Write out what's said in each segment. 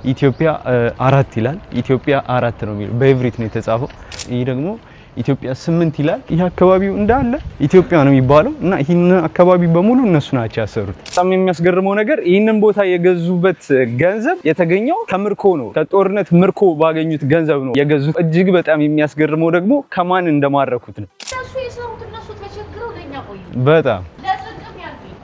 ኢትዮጵያ አራት ይላል። ኢትዮጵያ አራት ነው የሚለው በኤቭሪት ነው የተጻፈው። ይሄ ደግሞ ኢትዮጵያ 8 ይላል። ይሄ አካባቢው እንዳለ ኢትዮጵያ ነው የሚባለው እና ይሄን አካባቢ በሙሉ እነሱ ናቸው ያሰሩት። በጣም የሚያስገርመው ነገር ይሄንን ቦታ የገዙበት ገንዘብ የተገኘው ከምርኮ ነው። ከጦርነት ምርኮ ባገኙት ገንዘብ ነው የገዙት። እጅግ በጣም የሚያስገርመው ደግሞ ከማን እንደማረኩት ነው። እነሱ ተቸግረው ለኛ ቆዩ በጣም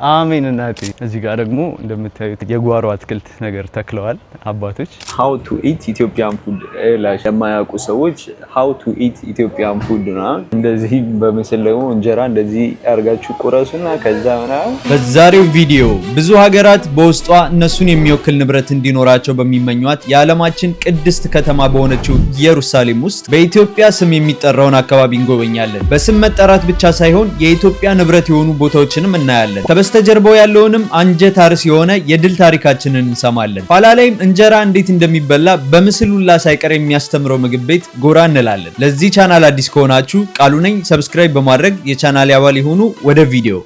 አሜን እናቴ። እዚህ ጋር ደግሞ እንደምታዩት የጓሮ አትክልት ነገር ተክለዋል አባቶች። how to eat Ethiopian food ላሽ የማያውቁ ሰዎች how to eat Ethiopian food ነው። እንደዚህ በምስል ደግሞ እንጀራ እንደዚህ ያርጋችሁ ቁረሱና ከዛ ምናምን። በዛሬው ቪዲዮ ብዙ ሀገራት በውስጧ እነሱን የሚወክል ንብረት እንዲኖራቸው በሚመኙት የዓለማችን ቅድስት ከተማ በሆነችው ኢየሩሳሌም ውስጥ በኢትዮጵያ ስም የሚጠራውን አካባቢ እንጎበኛለን። በስም መጠራት ብቻ ሳይሆን የኢትዮጵያ ንብረት የሆኑ ቦታዎችንም እናያለን። በስተጀርባው ያለውንም አንጀት አርስ የሆነ የድል ታሪካችንን እንሰማለን። ኋላ ላይም እንጀራ እንዴት እንደሚበላ በምስሉላ ሳይቀር የሚያስተምረው ምግብ ቤት ጎራ እንላለን። ለዚህ ቻናል አዲስ ከሆናችሁ ቃሉ ነኝ፣ ሰብስክራይብ በማድረግ የቻናል አባል ይሁኑ። ወደ ቪዲዮ።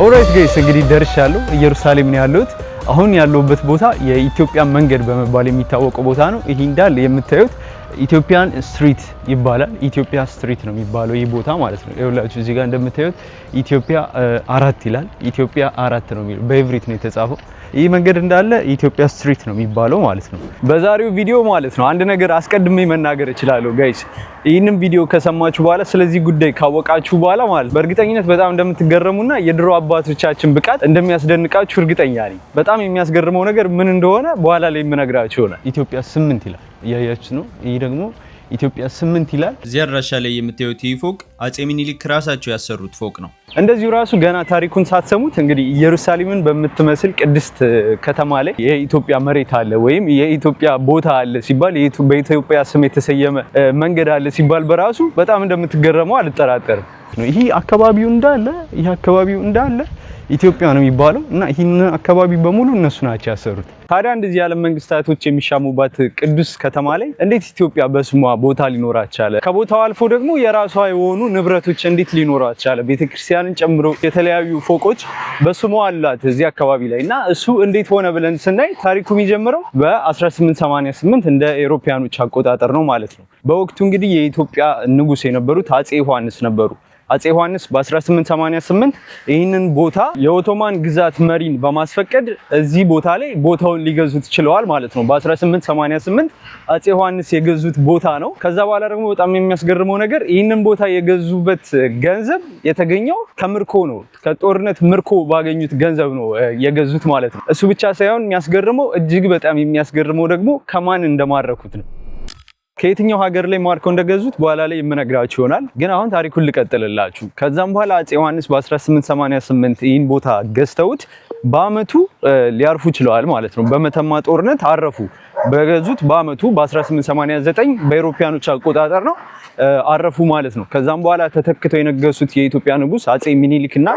ኦልራይት ጋይስ እንግዲህ ደርሻለሁ። ኢየሩሳሌም ነው ያለሁት። አሁን ያለሁበት ቦታ የኢትዮጵያ መንገድ በመባል የሚታወቀው ቦታ ነው። ይሄ እንዳለ የምታዩት ኢትዮጵያን ስትሪት ይባላል። ኢትዮጵያ ስትሪት ነው የሚባለው ይህ ቦታ ማለት ነው። ይኸውላችሁ እዚህ ጋር እንደምታዩት ኢትዮጵያ አራት ይላል። ኢትዮጵያ አራት ነው የሚለው በኤቭሪት ነው የተጻፈው። ይህ መንገድ እንዳለ ኢትዮጵያ ስትሪት ነው የሚባለው ማለት ነው። በዛሬው ቪዲዮ ማለት ነው አንድ ነገር አስቀድሜ መናገር እችላለሁ ጋይስ። ይህንን ቪዲዮ ከሰማችሁ በኋላ ስለዚህ ጉዳይ ካወቃችሁ በኋላ ማለት በእርግጠኝነት በጣም እንደምትገረሙና የድሮ አባቶቻችን ብቃት እንደሚያስደንቃችሁ እርግጠኛ ነኝ። በጣም የሚያስገርመው ነገር ምን እንደሆነ በኋላ ላይ የምነግራችሁ ይሆናል። ኢትዮጵያ 8 ይላል እያያችሁ ነው። ይህ ደግሞ ኢትዮጵያ 8 ይላል። እዚህ አድራሻ ላይ የምታዩት ይህ ፎቅ አጼ ሚኒሊክ ራሳቸው ያሰሩት ፎቅ ነው። እንደዚሁ ራሱ ገና ታሪኩን ሳትሰሙት እንግዲህ ኢየሩሳሌምን በምትመስል ቅድስት ከተማ ላይ የኢትዮጵያ መሬት አለ ወይም የኢትዮጵያ ቦታ አለ ሲባል በኢትዮጵያ ስም የተሰየመ መንገድ አለ ሲባል በራሱ በጣም እንደምትገረመው አልጠራጠርም። ይሄ አካባቢው እንዳለ ኢትዮጵያ ነው የሚባለው እና ይሄን አካባቢ በሙሉ እነሱ ናቸው ያሰሩት። ታዲያ እንደዚህ የዓለም መንግስታቶች የሚሻሙባት ቅዱስ ከተማ ላይ እንዴት ኢትዮጵያ በስሟ ቦታ ሊኖራት ቻለ? ከቦታው አልፎ ደግሞ የራሷ የሆኑ ንብረቶች እንዴት ሊኖራት ቻለ? ቤተክርስቲያንን ጨምሮ የተለያዩ ፎቆች በስሟ አላት እዚህ አካባቢ ላይ እና እሱ እንዴት ሆነ ብለን ስናይ ታሪኩ የሚጀምረው በ1888 እንደ አውሮፓውያኖች አቆጣጠር ነው ማለት ነው። በወቅቱ እንግዲህ የኢትዮጵያ ንጉስ የነበሩት አጼ ዮሐንስ ነበሩ። አጼ ዮሐንስ በ1888 ይህንን ቦታ የኦቶማን ግዛት መሪን በማስፈቀድ እዚህ ቦታ ላይ ቦታውን ሊገዙት ችለዋል ማለት ነው። በ1888 አጼ ዮሐንስ የገዙት ቦታ ነው። ከዛ በኋላ ደግሞ በጣም የሚያስገርመው ነገር ይህንን ቦታ የገዙበት ገንዘብ የተገኘው ከምርኮ ነው። ከጦርነት ምርኮ ባገኙት ገንዘብ ነው የገዙት ማለት ነው። እሱ ብቻ ሳይሆን የሚያስገርመው እጅግ በጣም የሚያስገርመው ደግሞ ከማን እንደማረኩት ነው። ከየትኛው ሀገር ላይ ማርከው እንደገዙት በኋላ ላይ የምነግራችሁ ይሆናል። ግን አሁን ታሪኩን ልቀጥልላችሁ። ከዛም በኋላ አጼ ዮሐንስ በ1888 ይህን ቦታ ገዝተውት በአመቱ ሊያርፉ ችለዋል ማለት ነው። በመተማ ጦርነት አረፉ። በገዙት በአመቱ በ1889 በአውሮፓውያኖች አቆጣጠር ነው አረፉ ማለት ነው። ከዛም በኋላ ተተክተው የነገሱት የኢትዮጵያ ንጉስ አጼ ሚኒሊክና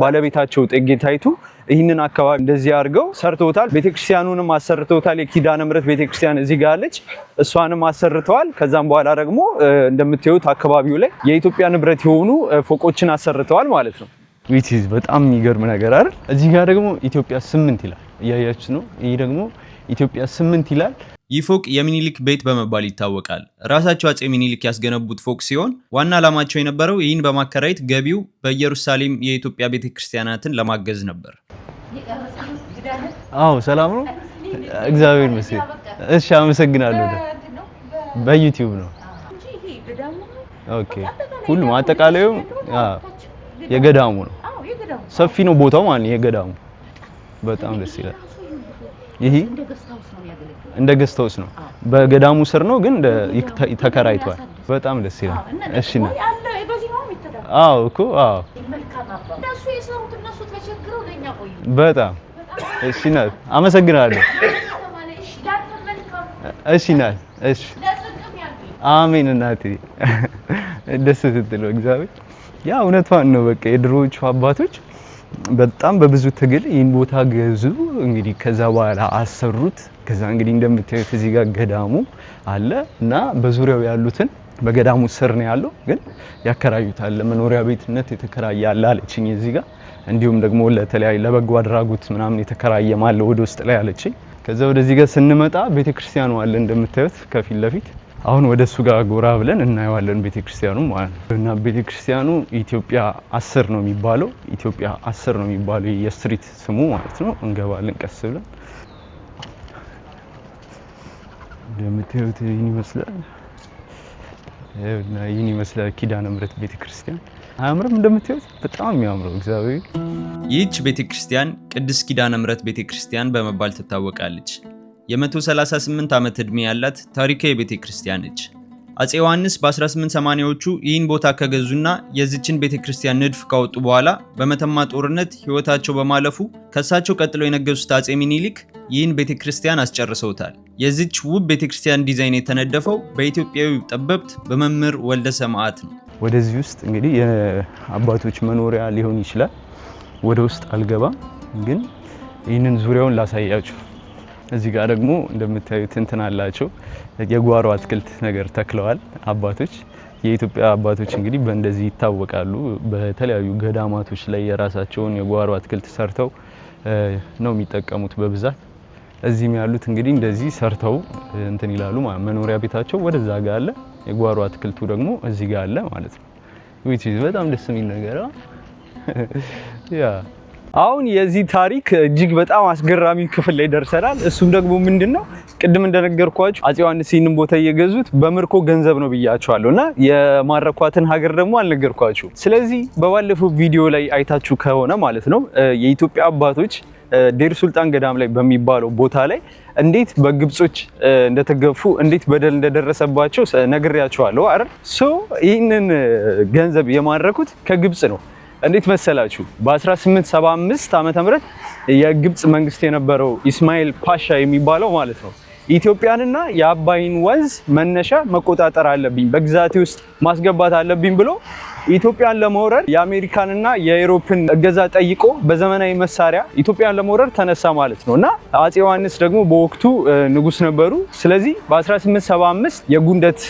ባለቤታቸው እቴጌ ጣይቱ ይህንን አካባቢ እንደዚህ አድርገው ሰርተውታል። ቤተክርስቲያኑንም አሰርተውታል። የኪዳነ ምሕረት ቤተክርስቲያን እዚህ ጋር አለች፣ እሷንም አሰርተዋል። ከዛም በኋላ ደግሞ እንደምታዩት አካባቢው ላይ የኢትዮጵያ ንብረት የሆኑ ፎቆችን አሰርተዋል ማለት ነው። which is በጣም የሚገርም ነገር አይደል? እዚህ ጋር ደግሞ ኢትዮጵያ 8 ይላል እያያችሁ ነው። ይሄ ደግሞ ኢትዮጵያ 8 ይላል። ይህ ፎቅ የሚኒሊክ ቤት በመባል ይታወቃል። ራሳቸው አጼ ሚኒሊክ ያስገነቡት ፎቅ ሲሆን ዋና ዓላማቸው የነበረው ይህን በማከራየት ገቢው በኢየሩሳሌም የኢትዮጵያ ቤተክርስቲያናትን ለማገዝ ነበር። አዎ ሰላም ነው፣ እግዚአብሔር ይመስገን። እሺ አመሰግናለሁ። በዩቲዩብ ነው። ኦኬ ሁሉም አጠቃላዩ የገዳሙ ነው። ሰፊ ነው ቦታው ማለት የገዳሙ በጣም ደስ ይላል። ይሄ እንደ ገስት ሃውስ ነው። በገዳሙ ስር ነው ግን ተከራይቷል። በጣም ደስ ይላል። እሺ ነው። አዎ እኮ አዎ እነሱ የሰሩት እነሱ ተቸግረው ለኛ ቆዩ። በጣም እሺ ነው። አመሰግናለሁ። እሺ ነው። እሺ አሜን እናቴ። ደስ ስትለው እግዚአብሔር ያ እውነቷን ነው። በቃ የድሮዎቹ አባቶች በጣም በብዙ ትግል ይህን ቦታ ገዙ። እንግዲህ ከዛ በኋላ አሰሩት። ከዛ እንግዲህ እንደምታዩት እዚህ ጋር ገዳሙ አለ እና በዙሪያው ያሉትን በገዳሙ ስር ነው ያለው ግን ያከራዩታል። ለመኖሪያ ቤትነት የተከራየ አለ አለችኝ እዚህ ጋር። እንዲሁም ደግሞ ለተለያየ ለበጎ አድራጎት ምናምን የተከራየ ማለት ወደ ውስጥ ላይ አለችኝ። ከዛ ወደዚህ ጋር ስንመጣ ቤተክርስቲያኑ አለ እንደምታዩት ከፊት ለፊት። አሁን ወደሱ ጋር ጎራ ብለን እናየዋለን ቤተክርስቲያኑ ማለት ነው። እና ቤተክርስቲያኑ ኢትዮጵያ 10 ነው የሚባለው። ኢትዮጵያ 10 ነው የሚባለው የስትሪት ስሙ ማለት ነው። እንገባለን ቀስ ብለን። እንደምታዩት ይህን ይመስላል። ይህን ይመስላል ኪዳነ ምሕረት ቤተክርስቲያን። አያምርም? እንደምታዩት በጣም የሚያምረው እግዚአብሔር። ይህች ቤተክርስቲያን ቅድስት ኪዳነ ምሕረት ቤተክርስቲያን በመባል ትታወቃለች። የ138 ዓመት ዕድሜ ያላት ታሪካዊ ቤተክርስቲያን ነች። አፄ ዮሐንስ በ1880ዎቹ ይህን ቦታ ከገዙና የዚችን ቤተክርስቲያን ንድፍ ካወጡ በኋላ በመተማ ጦርነት ሕይወታቸው በማለፉ ከሳቸው ቀጥለው የነገሱት አፄ ሚኒሊክ ይህን ቤተክርስቲያን አስጨርሰውታል። የዚች ውብ ቤተክርስቲያን ዲዛይን የተነደፈው በኢትዮጵያዊ ጠበብት በመምህር ወልደ ሰማዕት ነው። ወደዚህ ውስጥ እንግዲህ የአባቶች መኖሪያ ሊሆን ይችላል። ወደ ውስጥ አልገባም፣ ግን ይህንን ዙሪያውን ላሳያችሁ። እዚህ ጋር ደግሞ እንደምታዩት እንትን አላቸው የጓሮ አትክልት ነገር ተክለዋል አባቶች። የኢትዮጵያ አባቶች እንግዲህ በእንደዚህ ይታወቃሉ። በተለያዩ ገዳማቶች ላይ የራሳቸውን የጓሮ አትክልት ሰርተው ነው የሚጠቀሙት በብዛት። እዚህም ያሉት እንግዲህ እንደዚህ ሰርተው እንትን ይላሉ ማለት መኖሪያ ቤታቸው ወደዛ ጋር አለ፣ የጓሮ አትክልቱ ደግሞ እዚህ ጋር አለ ማለት ነው። which is በጣም ደስ የሚል ነገር ያ አሁን የዚህ ታሪክ እጅግ በጣም አስገራሚ ክፍል ላይ ደርሰናል። እሱም ደግሞ ምንድነው ቅድም እንደነገርኳችሁ አፄ ዮሐንስ ይህንን ቦታ እየገዙት በምርኮ ገንዘብ ነው ብያችኋለሁና የማረኳትን ሀገር ደግሞ አልነገርኳችሁ። ስለዚህ በባለፈው ቪዲዮ ላይ አይታችሁ ከሆነ ማለት ነው የኢትዮጵያ አባቶች ዴር ሱልጣን ገዳም ላይ በሚባለው ቦታ ላይ እንዴት በግብጾች እንደተገፉ እንዴት በደል እንደደረሰባቸው ነግሬያችኋለሁ አይደል? ይህንን ገንዘብ የማረኩት ከግብጽ ነው። እንዴት መሰላችሁ? በ1875 ዓመተ ምህረት የግብጽ መንግስት የነበረው ኢስማኤል ፓሻ የሚባለው ማለት ነው ኢትዮጵያንና የአባይን ወንዝ መነሻ መቆጣጠር አለብኝ፣ በግዛቴ ውስጥ ማስገባት አለብኝ ብሎ ኢትዮጵያን ለመውረር የአሜሪካንና የአውሮፓን እገዛ ጠይቆ በዘመናዊ መሳሪያ ኢትዮጵያን ለመውረር ተነሳ ማለት ነውና አፄ ዮሐንስ ደግሞ በወቅቱ ንጉስ ነበሩ። ስለዚህ በ1875 የጉንደት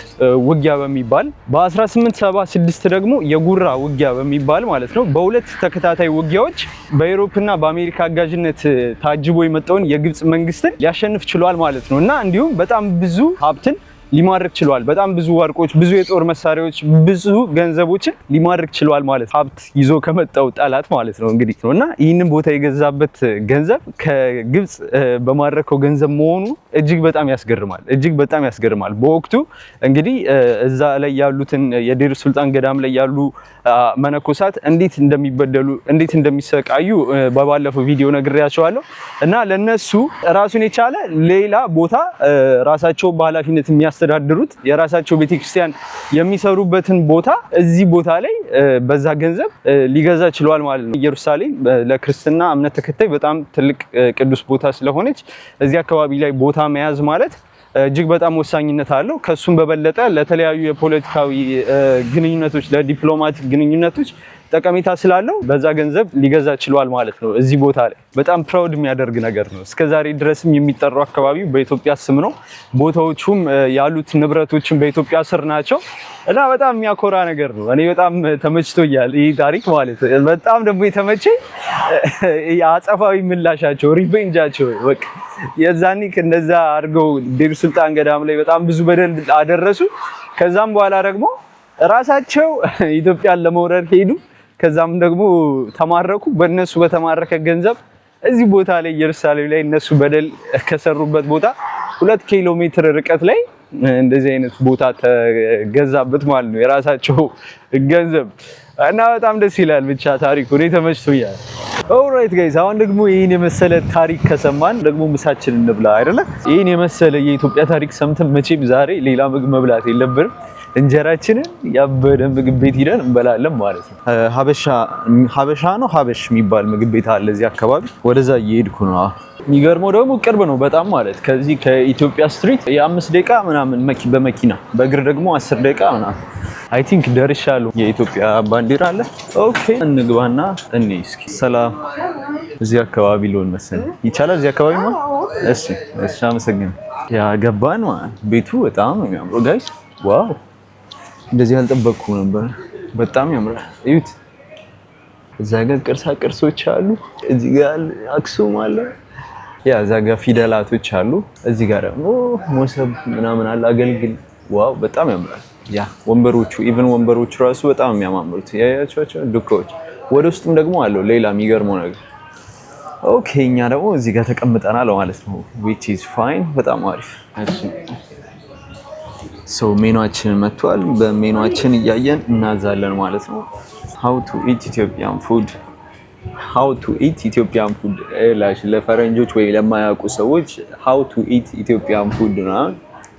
ውጊያ በሚባል በ1876 ደግሞ የጉራ ውጊያ በሚባል ማለት ነው በሁለት ተከታታይ ውጊያዎች በአውሮፓና በአሜሪካ አጋዥነት ታጅቦ የመጣውን የግብጽ መንግስትን ሊያሸንፍ ችሏል ማለት ነው። እና እንዲሁም በጣም ብዙ ሀብትን ሊማርክ ችሏል። በጣም ብዙ ወርቆች፣ ብዙ የጦር መሳሪያዎች፣ ብዙ ገንዘቦችን ሊማርክ ችሏል ማለት ሀብት ይዞ ከመጣው ጠላት ማለት ነው እንግዲህ ነውና ይህንን ቦታ የገዛበት ገንዘብ ከግብጽ በማረከው ገንዘብ መሆኑ እጅግ በጣም ያስገርማል። እጅግ በጣም ያስገርማል። በወቅቱ እንግዲህ እዛ ላይ ያሉትን የዴር ሱልጣን ገዳም ላይ ያሉ መነኮሳት እንዴት እንደሚበደሉ እንዴት እንደሚሰቃዩ በባለፈው ቪዲዮ ነግሬያቸዋለሁ። እና ለነሱ ራሱን የቻለ ሌላ ቦታ ራሳቸው በኃላፊነት የሚያስተዳድሩት የራሳቸው ቤተክርስቲያን የሚሰሩበትን ቦታ እዚህ ቦታ ላይ በዛ ገንዘብ ሊገዛ ችሏል ማለት ነው። ኢየሩሳሌም ለክርስትና እምነት ተከታይ በጣም ትልቅ ቅዱስ ቦታ ስለሆነች እዚህ አካባቢ ላይ ቦታ መያዝ ማለት እጅግ በጣም ወሳኝነት አለው። ከሱም በበለጠ ለተለያዩ የፖለቲካዊ ግንኙነቶች ለዲፕሎማቲክ ግንኙነቶች ጠቀሜታ ስላለው በዛ ገንዘብ ሊገዛ ችሏል ማለት ነው። እዚህ ቦታ ላይ በጣም ፕራውድ የሚያደርግ ነገር ነው። እስከዛሬ ድረስም የሚጠራው አካባቢው በኢትዮጵያ ስም ነው። ቦታዎቹም ያሉት ንብረቶችም በኢትዮጵያ ስር ናቸው እና በጣም የሚያኮራ ነገር ነው። እኔ በጣም ተመችቶኛል ይህ ታሪክ ማለት ነው። በጣም ደግሞ የተመቸኝ የአጸፋዊ ምላሻቸው ሪቬንጃቸው በቃ የዛኔ እንደዛ አድርገው ዴር ሱልጣን ገዳም ላይ በጣም ብዙ በደል አደረሱ። ከዛም በኋላ ደግሞ ራሳቸው ኢትዮጵያን ለመውረር ሄዱ። ከዛም ደግሞ ተማረኩ። በእነሱ በተማረከ ገንዘብ እዚህ ቦታ ላይ ኢየሩሳሌም ላይ እነሱ በደል ከሰሩበት ቦታ 2 ኪሎ ሜትር ርቀት ላይ እንደዚህ አይነት ቦታ ተገዛበት ማለት ነው የራሳቸው ገንዘብ እና በጣም ደስ ይላል። ብቻ ታሪኩ እኔ ተመችቶኛል። ኦልራይት ጋይስ አሁን ደግሞ ይሄን የመሰለ ታሪክ ከሰማን ደግሞ ምሳችን እንብላ አይደለ? ይሄን የመሰለ የኢትዮጵያ ታሪክ ሰምተን መቼም ዛሬ ሌላ ምግብ መብላት የለብንም። እንጀራችንን ያበደ ምግብ ቤት ሄደን እንበላለን ማለት ነው። ሀበሻ ነው ሀበሽ የሚባል ምግብ ቤት አለ እዚህ አካባቢ። ወደዛ እየሄድኩ ነው። የሚገርመው ደግሞ ቅርብ ነው በጣም ማለት ከዚህ ከኢትዮጵያ ስትሪት የ5 ደቂቃ ምናምን በመኪና በእግር ደግሞ 10 ደቂቃ ምናምን አይ ቲንክ ደርሻለሁ። የኢትዮጵያ ባንዲራ አለ። ኦኬ እንግባና እኔ እስኪ ሰላም። እዚህ አካባቢ ሊሆን መሰለኝ ይቻላል። እዚህ አካባቢ ነው። እሺ አመሰግናለሁ። ያገባን ማለት ቤቱ በጣም ነው የሚያምረው ጋይስ። ዋው እንደዚህ ያልጠበቅኩ ነበር። በጣም ያምራል። እዩት። እዛ ጋር ቅርሳ ቅርሶች አሉ። እዚህ ጋር አክሱም አለ። ያ እዛ ጋር ፊደላቶች አሉ። እዚህ ጋር ደግሞ ሞሰብ ምናምን አለ አገልግል። ዋው በጣም ያምራል። ያ ወንበሮቹ ኢቭን ወንበሮቹ ራሱ በጣም የሚያማምሩት ያያቸዋቸው ዱካዎች። ወደ ውስጥም ደግሞ አለው ሌላ የሚገርመው ነገር። ኦኬ እኛ ደግሞ እዚህ ጋር ተቀምጠናል ማለት ነው which is fine በጣም አሪፍ። እሺ ሶ ሜኗችን መጥቷል። በሜኗችን እያየን እናዛለን ማለት ነው። how to eat Ethiopian food ለፈረንጆች ወይ ለማያውቁ ሰዎች how to eat Ethiopian food ነው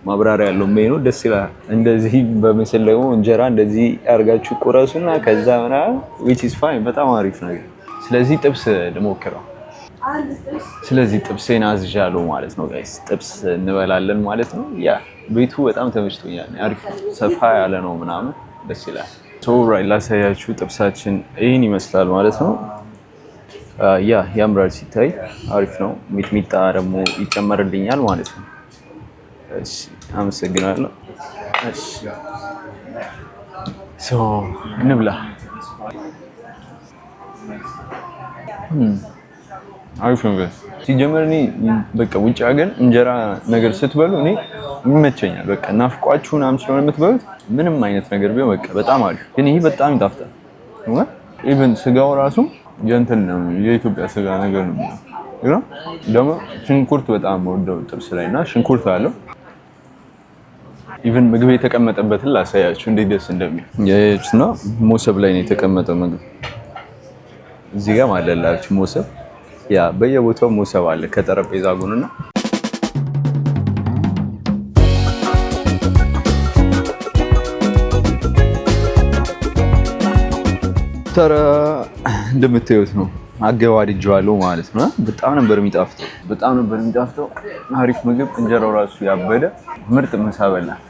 ማብራሪያ ያለው ሜኑ። ደስ ይላል። እንደዚህ በምስል ደግሞ እንጀራ እንደዚህ አርጋችሁ ቁረሱና ከዛ ምናምን which is fine በጣም አሪፍ ነገር። ስለዚህ ጥብስ ልሞክረው። ስለዚህ ጥብሴን አዝዣለሁ ማለት ነው ጋይስ። ጥብስ እንበላለን ማለት ነው። ያ ቤቱ በጣም ተመችቶኛል። አሪፍ ሰፋ ያለ ነው ምናምን ደስ ይላል። ሶ ራይት ላሳያችሁ ጥብሳችን ይህን ይመስላል ማለት ነው። ያ ያምራል ሲታይ አሪፍ ነው። ሚጥሚጣ ደግሞ ይጨመርልኛል ማለት ነው። እሺ አመሰግናለሁ። እሺ ሶ እንብላ። አሪፍ ነው። ሲጀመር እኔ በቃ ውጭ ሀገር እንጀራ ነገር ስትበሉ እኔ ይመቸኛል። በቃ ናፍቋችሁ ምናምን ስለሆነ የምትበሉት ምንም አይነት ነገር ቢሆን በቃ በጣም አሪፍ። ግን ይሄ በጣም ይጣፍጣል። ኢቭን ስጋው ራሱ የእንትን ነው የኢትዮጵያ ስጋ ነገር ነው። ደግሞ ሽንኩርት በጣም ወደው ጥብስ ላይ እና ሽንኩርት አለው። ኢቭን ምግብ የተቀመጠበትን ላሳያችሁ እንዴት ደስ እንደሚል ያያችሁና ሞሰብ ላይ ነው የተቀመጠው ምግብ። እዚህ ጋር ማለላችሁ ሞሰብ ያ በየቦታው ሞሰብ አለ ከጠረጴዛ ጎንና ተራ እንደምታዩት ነው። አገባድጄዋለሁ ማለት ነው። በጣም ነበር የሚጣፍጠው። አሪፍ ምግብ። እንጀራው ራሱ ያበደ ምርጥ ምሳ በላን።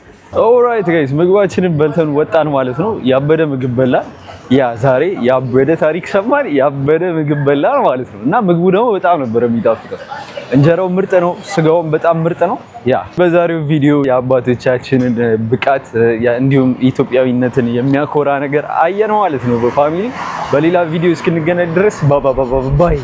ኦልራይት ጋይስ ምግባችንን በልተን ወጣን ማለት ነው። ያበደ ምግብ በላን። ያ ዛሬ ያበደ ታሪክ ሰማን። ያበደ ምግብ በላን ማለት ነው። እና ምግቡ ደግሞ በጣም ነበር የሚጣፍጠው። እንጀራው ምርጥ ነው፣ ስጋውም በጣም ምርጥ ነው። ያ በዛሬው ቪዲዮ የአባቶቻችንን ብቃት እንዲሁም ኢትዮጵያዊነትን የሚያኮራ ነገር አየን ማለት ነው በፋሚሊ። በሌላ ቪዲዮ እስክንገናኝ ድረስ ባይ